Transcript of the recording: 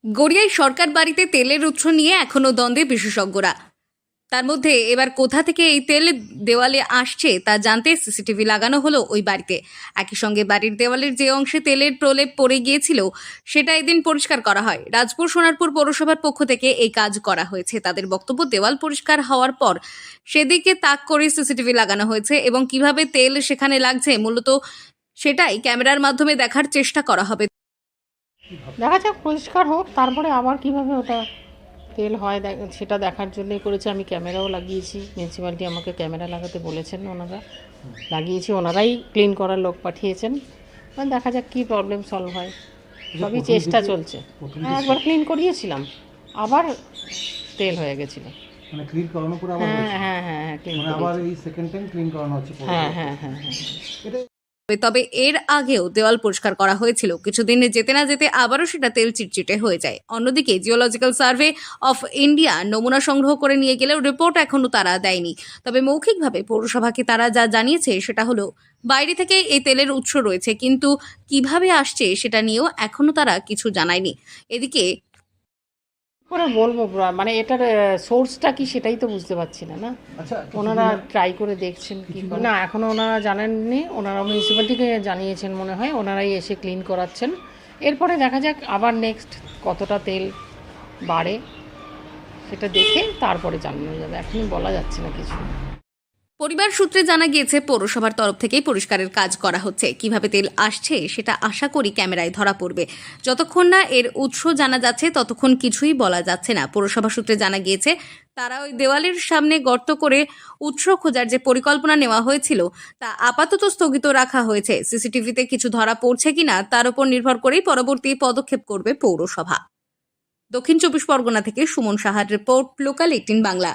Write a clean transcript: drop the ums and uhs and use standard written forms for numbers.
গড়িয়ায় সরকার বাড়িতে তেলের উৎস নিয়ে এখনো দ্বন্দ্বে বিশেষজ্ঞরা। তার মধ্যে এবার কোথা থেকে এই তেল দেওয়ালে আসছে তা জানতে সিসিটিভি লাগানো হলো ওই বাড়িতে। একই সঙ্গে বাড়ির দেওয়ালের যে অংশে তেলের প্রলেপ পড়ে গিয়েছিল সেটা এদিন পরিষ্কার করা হয়। রাজপুর সোনারপুর পৌরসভার পক্ষ থেকে এই কাজ করা হয়েছে। তাদের বক্তব্য, দেওয়াল পরিষ্কার হওয়ার পর সেদিকে তাক করে সিসিটিভি লাগানো হয়েছে এবং কিভাবে তেল সেখানে লাগছে মূলত সেটাই ক্যামেরার মাধ্যমে দেখার চেষ্টা করা হবে। দেখা যাক, পরিষ্কার হোক, তারপরে আবার কিভাবে ওটা তেল হয় সেটা দেখার জন্যই করেছি। আমি ক্যামেরাও লাগিয়েছি, মিউনিসিপ্যালিটি আমাকে ক্যামেরা লাগাতে বলেছেন, ওনারা লাগিয়েছি, ওনারাই ক্লিন করার লোক পাঠিয়েছেন। দেখা যাক কী প্রবলেম সলভ হয়, সবই চেষ্টা চলছে। হ্যাঁ, একবার ক্লিন করিয়েছিলাম, আবার তেল হয়ে গেছিলো। মানে ক্লিন করানোর পরে আবার হ্যাঁ হ্যাঁ হ্যাঁ হ্যাঁ ক্লিন মানে আবার এই সেকেন্ড টাইম ক্লিন করানো হচ্ছে। হ্যাঁ হ্যাঁ হ্যাঁ হ্যাঁ এটা তবে এর আগেও দেওয়াল পরিষ্কার করা হয়েছিল, কিছুদিন যেতে না যেতে আবারও সেটা তেল চিটচিটে হয়ে যায়। অন্যদিকে জিওলজিক্যাল সার্ভে অফ ইন্ডিয়া নমুনা সংগ্রহ করে নিয়ে গেলেও রিপোর্ট এখনো তারা দেয়নি। তবে মৌখিকভাবে পৌরসভাকে তারা যা জানিয়েছে সেটা হলো বাইরে থেকে এই তেলের উৎস রয়েছে, কিন্তু কিভাবে আসছে সেটা নিয়েও এখনো তারা কিছু জানায়নি। এদিকে করে বলবো, মানে এটার সোর্সটা কি সেটাই তো বুঝতে পারছি না। আচ্ছা, ওনারা ট্রাই করে দেখছেন কি করে। না, এখনও ওনারা জানেননি, ওনারা মিউনিসিপ্যালিটিকে জানিয়েছেন মনে হয়, ওনারাই এসে ক্লিন করাচ্ছেন। এরপরে দেখা যাক আবার নেক্সট কতটা তেল বাড়ে সেটা দেখে তারপরে জানানো যাবে, এখনই বলা যাচ্ছে না কিছু। পরিবার সূত্রে জানা গিয়েছে পৌরসভার তরফ থেকেই পরিষ্কারের কাজ করা হচ্ছে। কিভাবে তেল আসছে সেটা আশা করি ক্যামেরায় ধরা পড়বে। যতক্ষণ না এর উৎস জানা যাচ্ছে ততক্ষণ কিছুই বলা যাচ্ছে না। পৌরসভা সূত্রে জানা গিয়েছে তারা ওই দেওয়ালের সামনে গর্ত করে উৎস খোঁজার যে পরিকল্পনা নেওয়া হয়েছিল তা আপাতত স্থগিত রাখা হয়েছে। সিসিটিভিতে কিছু ধরা পড়ছে কিনা তার উপর নির্ভর করেই পরবর্তী পদক্ষেপ করবে পৌরসভা। দক্ষিণ 24 পরগনা থেকে সুমন সাহার রিপোর্ট, লোকাল 18 বাংলা।